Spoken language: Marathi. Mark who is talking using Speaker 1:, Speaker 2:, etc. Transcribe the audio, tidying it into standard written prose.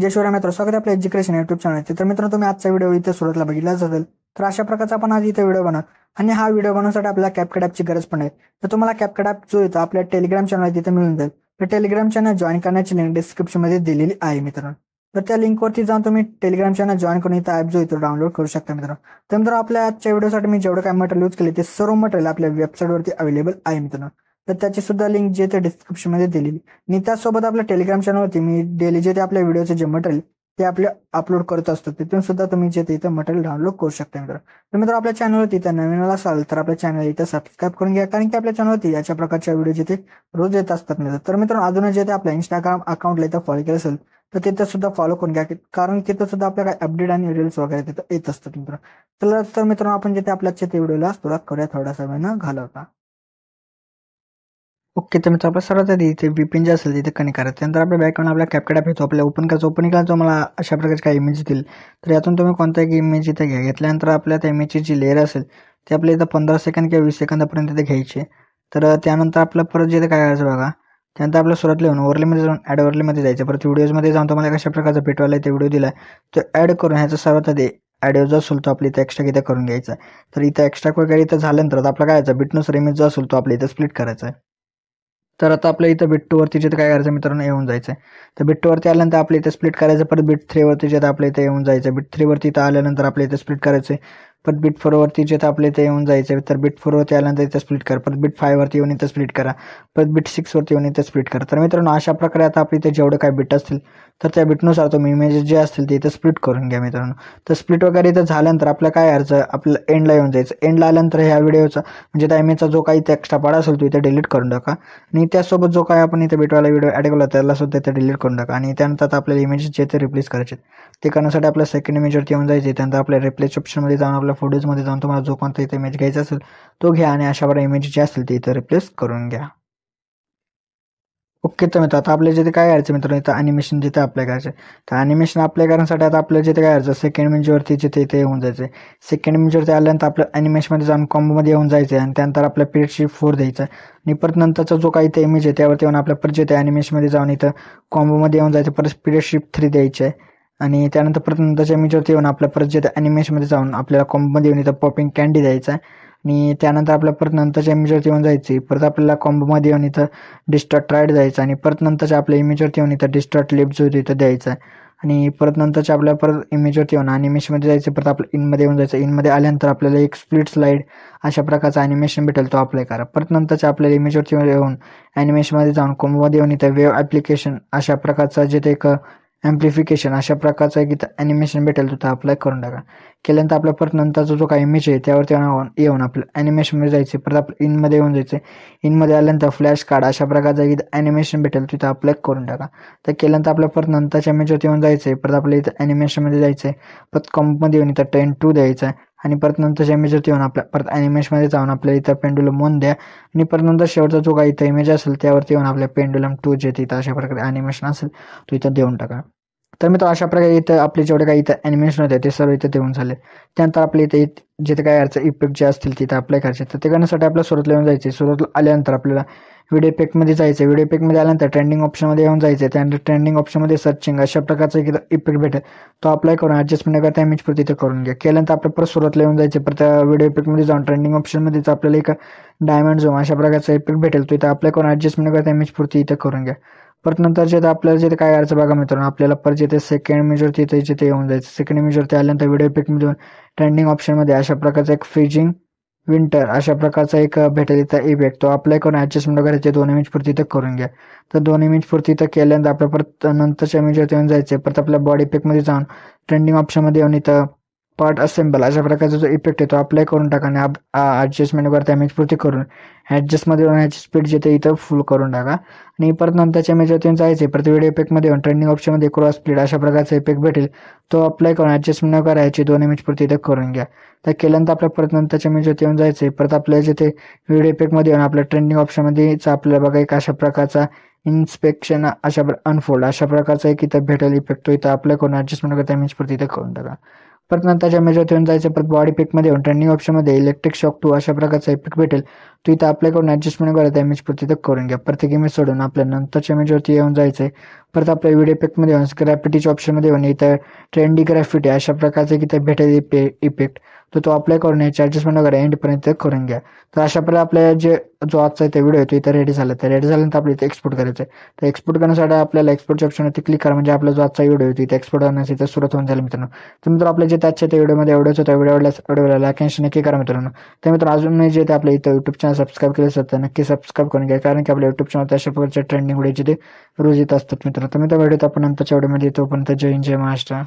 Speaker 1: जय शिवराय मित्र, स्वागत आहे आपल्या एज्युकेशन युट्यूब चॅनलचे। तर मित्रांनो, तुम्ही आजचा व्हिडिओ इथे सुरुवातीला बघितलाच असेल। तर अशा प्रकारचा आपण आज इथे व्हिडिओ बनवू आणि हा व्हिडिओ बनवण्यासाठी आपल्याला कॅपकट ॲपची गरज पण आहे। तर तुम्हाला कॅपकट ॲप जो येतो आपल्या टेलिग्राम चॅनल तिथे मिळून जाईल। तर टेलिग्राम चॅनल जॉईन करण्याची लिंक डिस्क्रिप्शनमध्ये दिलेली आहे मित्रांनो। तर त्या लिंकवरती जाऊन तुम्ही टेलिग्राम चॅनल जॉईन करून इथं ॲप जो येतो डाउनलोड करू शकता मित्रांनो। तर मित्रांनो, आपल्या आजच्या व्हिडिओसाठी मी जेवढं काय मटेरियल यूज केले ते सर्व मटेरियल आपल्या वेबसाईटवरती अवेलेबल आहे मित्रांनो। तर त्याची सुद्धा लिंक जे ते डिस्क्रिप्शनमध्ये दिलेली आणि त्याचसोबत आपल्या टेलिग्राम चॅनलवरती मी डेली जे ते आपल्या व्हिडिओचे जे मटेरियल ते आपले अपलोड करत असतो, तिथून सुद्धा तुम्ही जे इथं मटेरियल डाउनलोड करू शकता मित्रांनो। तर मित्रांनो, आपल्या चॅनलवरती इथं नवीन असाल तर आपल्या चॅनल इथं सबस्क्राईब करून घ्या, कारण की आपल्या चॅनलवरती याच्या प्रकारच्या व्हिडिओ जिथे रोज येत असतात मित्रांनो। तर मित्रांनो, अजून जे ते आपल्या इंस्टाग्राम अकाउंटला इथं फॉलो केलं असेल तर तिथं सुद्धा फॉलो करून घ्या, कारण तिथं सुद्धा आपल्याला अपडेट आणि रील्स वगैरे तिथं येत असतात मित्रांनो। तर मित्रांनो, आपण जिथे आपल्या व्हिडिओला सुरुवात करूया थोडासा वेळ घालवता। ओके, तर मित्र आपल्या सर्वात आधी इथे VPN जे असेल तिथे कनेक्ट करायचं। त्यानंतर आपल्या बॅकग्राऊंड आपला कॅपकट ॲप येतो, आपल्याला ओपन करायचं। ओपन केला मला अशा प्रकारचे काही इमेज येतील। तर यातून तुम्ही कोणता एक इमेज इथे घ्या। घेतल्यानंतर आपल्या त्या इमेजची जी लेअर असेल ते आपल्या इथं 15 सेकंद किंवा 20 सेकंदापर्यंत इथे घ्यायचे। तर त्यानंतर आपलं परत जे काय करायचं बघा, त्यानंतर आपल्या सुरुवातीला येऊन ओव्हरलेमध्ये जाऊन ॲड ओव्हरलेमध्ये जायचं। परत व्हिडिओजमध्ये जाऊन तुम्हाला कशा प्रकारचा भेटवायला ते व्हिडिओ दिला तो ॲड करून ह्याचा सर्वात आधी ऑडिओ जो असेल तो आपल्या इथं एक्स्ट्रा इथं करून घ्यायचा। तर इथं एक्स्ट्रा वगैरे इथं झाल्यानंतर आपला काय यायचा बिटनुसार इमेज जो असेल तो आपल्या इथं स्प्लिट करायचा आहे। तर आता आपल्या इथं बिट 2 वरती जिथे काय करायचं मित्रांनो येऊन जायचं आहे। तर बिट 2 वरती आल्यानंतर आपल्या इथे स्प्लिट करायचं। परत बिट 3 वरती जिथे आपल्या इथे येऊन जायचं। बिट 3 वरती इथं आल्यानंतर आपल्या इथे स्प्लिट करायचं। परत बिट 4 वरती जिथे आपल्या इथे येऊन जायचं। तर बिट 4 वरती आल्यानंतर इथं स्प्लिट करा। परत बिट 5 वरती येऊन इथं स्प्लिट करा। परत बिट 6 वरती येऊन इथं स्प्लिट करा। तर मित्रांनो, अशा प्रकारे आता आपल्या इथे जेवढं काय बिट असतील तर त्या बिटनुसार तुम्ही इमेजेस जे असतील ते इथं स्प्लिट करून घ्या मित्रांनो। तर स्प्लिट वगैरे इथं झाल्यानंतर आपलं काय करायचं, आपलं एंडला येऊन जायचं। एंडला आल्यानंतर ह्या व्हिडिओचा म्हणजे त्या इमेजचा जो काही इथे एक्स्ट्रा पार्ट असेल तो इथे डिलीट करून टाका आणि त्यासोबत जो काय आपण इथे बिटवाला व्हिडिओ ॲड केला त्याला सुद्धा इथे डिलीट करून टाका आणि त्यानंतर आता आपल्याला इमेजेस जे ते रिप्लेस करायचे। ते करण्यासाठी आपल्या सेकंड इमेजवरती येऊन जायचे। त्यानंतर आपल्या रिप्लेस ऑप्शनमध्ये जाऊन आपल्या फोटोजमध्ये जाऊन तुम्हाला जो कोणता इथे इमेज घ्यायचा असेल तो घ्या आणि अशा प्रकारे इमेज जे असतील ते इथे रिप्लेस करून घ्या। ओके, तर मित्र आता आपल्या जिथे काय करायचं मित्रांनो, इथं अॅनिमेशन जिथे अप्लाय करायचं। तर अॅनिमेशन अप्लाय करण्यासाठी आता आपल्या जिथे काय करायचं, सेकंड इमेजवरती जिथे इथे येऊन जायचं। सेकंड इमेजवरती आल्यानंतर आपलं अॅनिमेशनमध्ये जाऊन कॉम्बोमध्ये येऊन जायचं आणि त्यानंतर आपल्या पीरियड 4 द्यायचा आणि परत नंतरचा जो काही इथे इमेज आहे त्यावरती येऊन आपल्या परत जिथे अॅनिमेशनमध्ये जाऊन इथं कॉम्बोमध्ये येऊन जायचं। परत पीरियड 3 द्यायची आहे आणि त्यानंतर परत नंतरच्या इमेजवरती येऊन आपल्या परत जिथे अॅनिमेशनमध्ये जाऊन आपल्याला कॉम्बोमध्ये येऊन इथं पॉपिंग कॅन्डी द्यायचा आहे आणि त्यानंतर आपल्या परत नंतरच्या इमेजवरती येऊन जायची। परत आपल्याला कॉम्बोमध्ये येऊन इथं डिस्टॉर्ट राईट द्यायचा आणि परत नंतरच्या आपल्या इमेजवरती येऊन इथं डिस्टॉर्ट लेफ्ट जो इथं द्यायचा आहे आणि परत नंतरच्या आपल्या परत इमेजवरती येऊन अॅनिमेशनमध्ये जायचं। परत आपलं इनमध्ये येऊन जायचं। इनमध्ये आल्यानंतर आपल्याला एक स्प्लिट स्लाईड अशा प्रकारचा अॅनिमेशन भेटेल तो अप्लाय करा। परत नंतरच्या आपल्याला इमेजवरती येऊन अॅनिमेशनमध्ये जाऊन कॉम्बोमध्ये येऊन इथं वेव्ह ॲप्लिकेशन अशा प्रकारचा जिथे एक ॲम्प्लिफिकेशन अशा प्रकारचा एक इथं अॅनिमेशन भेटेल तिथं अप्लाय करून टाका। केल्यानंतर आपल्या परत नंतरचा जो काही इमेज आहे त्यावरती येऊन आपलं अॅनिमेशनमध्ये जायचे। परत आपलं इनमध्ये येऊन जायचं। इनमध्ये आल्यानंतर फ्लॅश कार्ड अशा प्रकारचा इथं अॅनिमेशन भेटेल तिथं अप्लाय करून टाका। तर केल्यानंतर आपल्या परत नंतरच्या इमेजवरती येऊन जायचं। परत आपल्या इथं अॅनिमेशनमध्ये जायचं। परत कॉम्बमध्ये येऊन इथं 10-2 द्यायचं आहे आणि परत नंतरच्या इमेजवरती येऊन आपल्या परत अॅनिमेशनमध्ये जाऊन आपल्या इथं पेंडुलम 1 द्या आणि परत नंतर शेवटचा जो काही इथं इमेज असेल त्यावरती येऊन आपल्या पेंडुलम 2 जे तिथं अशा प्रकारे अॅनिमेशन असेल तो इथं देऊन टाका। तर मित्र अशा प्रकारे इथं आपले जेवढे काही इथं अॅनिमेशन होते ते सर्व इथं देऊन झाले। त्यानंतर आपल्या इथे जिथे काय करायचं इफेक्ट जे असतील तिथं अप्लाय करायचे। तर ते करण्यासाठी आपल्याला सुरुवातीला येऊन जायचे। सुरुवातीला आल्यानंतर आपल्याला व्हिडिओ इफेक्टमध्ये जायचं। व्हिडिओ इफेक्टमध्ये आल्यानंतर ट्रेंडिंग ऑप्शनमध्ये येऊन जायचं। त्यानंतर ट्रेंडिंग ऑप्शनमध्ये सर्चिंग अशा प्रकारचा एक इफेक्ट भेटेल तो अप्लाय करून ॲडजस्टमेंट करता इमेज पुरती इथं करून घ्या। केल्यानंतर आपल्या परत सुरुवातीला येऊन जायचं। परत व्हिडिओ इफेक्टमध्ये जाऊन ट्रेंडिंग ऑप्शनमध्येच आपल्याला एक डायमंड झोन अशा प्रकारचा इफेक्ट भेटेल तो इथं अप्लाय करून ॲडजस्टमेंट करता इमेज पुरती इथं करून घ्या। परत नंतर जे आपल्याला जिथे काय करायचं बघा मित्रांनो, आपल्याला परत जिथे सेकंड इमेजवरती जिथे येऊन जायचं। सेकंड इमेजवरती आल्यानंतर व्हिडिओ इफेक्टमध्ये ट्रेंडिंग ऑप्शनमध्ये अशा प्रकारचा एक फ्रीजिंग विंटर अशा प्रकारचा एक भेटेल इथं इफेक्ट तो अप्लाय करून ॲडजस्टमेंट वगैरे ते 2 इमेज पुरती इथं करून घ्या। तर 2 इमेज पुरती इथं केल्यानंतर आपल्या परत नंतरच्या इमेजवरती येऊन जायचं। परत आपल्या बॉडी इफेक्टमध्ये जाऊन ट्रेंडिंग ऑप्शनमध्ये येऊन इथं पार्ट असेंबल अशा प्रकारचा जो इफेक्ट आहे तो अप्लाय करून टाका आणि ॲडजस्टमेंट करता इमेज पुरती करून ॲडजस्टमध्ये येऊन ह्याची स्पीड जिथे इथं फुल करून टाका आणि परत नंतरच्या इमेजवरती येऊन जायचे। परत व्हिडिओ इफेक्टमध्ये येऊन ट्रेंडिंग ऑप्शनमध्ये क्रॉस स्पीड अशा प्रकारचा इफेक्ट भेटेल तो अप्लाय करून ॲडजस्टमेंट करा ह्याची 2 इमेज पुरती इथं करून घ्या। तर केल्यानंतर आपल्या परत नंतरच्या इमेजवरती येऊन जायचे। परत आपल्या जिथे व्हिडिओ इफेक्टमध्ये येऊन आपल्या ट्रेंडिंग ऑप्शनमध्येच आपल्याला बघा एक अशा प्रकारचा इन्स्पेक्शन अशा अनफोल्ड अशा प्रकारचा एक इथं भेटेल इफेक्ट तो इथं अप्लाय करून ॲडजस्टमेंट करता इमेज पुरती इथं करून टाका। परत नंतरच्या इमेजवरती येऊन जायचं. परत बॉडी पिकमध्ये येऊन ट्रेंडिंग ऑप्शनमध्ये इलेक्ट्रिक शॉक 2 अशा प्रकारचा इफेक्ट भेटेल. तो इथं अप्लाय करून ॲडजस्टमेंट करायचं इमेज पुरती तर करून घ्या. प्रत्येक इमेज सोडून आपल्या नंतरच्या इमेजवरती येऊन जायचं आहे. परत आपल्या व्हिडिओ इफेक्टमध्ये येऊन ग्रॅफिटीच्या ऑप्शनमध्ये येऊन इथं ट्रेंडी ग्रॅफिटी अशा प्रकारचे इथं भेटेल इफेक्ट तो ॲप्लाय करून याची ॲडजस्टमेंट वगैरे एंडपर्यंत करून घ्या. तर अशा प्रकारे आपल्या जो आजचा इथे व्हिडिओ आहे तो इथं रेडी झाला. तर रेडी झाल्यानंतर आपल्या इथे एक्सपोर्ट करायचं आहे. तर एक्सपोर्ट करण्यासाठी आपल्याला एक्सपोर्टच्या ऑप्शनवरती क्लिक करा, म्हणजे आपला जो आजचा व्हिडिओ आहे इथे एक्सपोर्ट करण्याची इथे सुरुवात होऊन जाईल मित्रांनो. तर मित्रांनो आपल्या जे त्याच्या त्या व्हिडिओमध्ये एवढंच होतं. व्हिडिओला लाईक आणि नक्की करा मित्रांनो. तर मित्रांनो अजून जे ते आपल्या इथं युट्यूब चॅनल सबस्क्राईब केलं असेल तर नक्की सबस्क्राईब करून घ्या, कारण की आपल्या युट्यूब चॅनल अशा प्रकारच्या ट्रेंडिंग व्हिडिओचे ते रोज येत असतात मित्रांनो. तर मित्रांनो व्हिडिओत आपण नंतरच्या व्हिडिओमध्ये येतो. पण जय हिंद, जय महाराष्ट्र.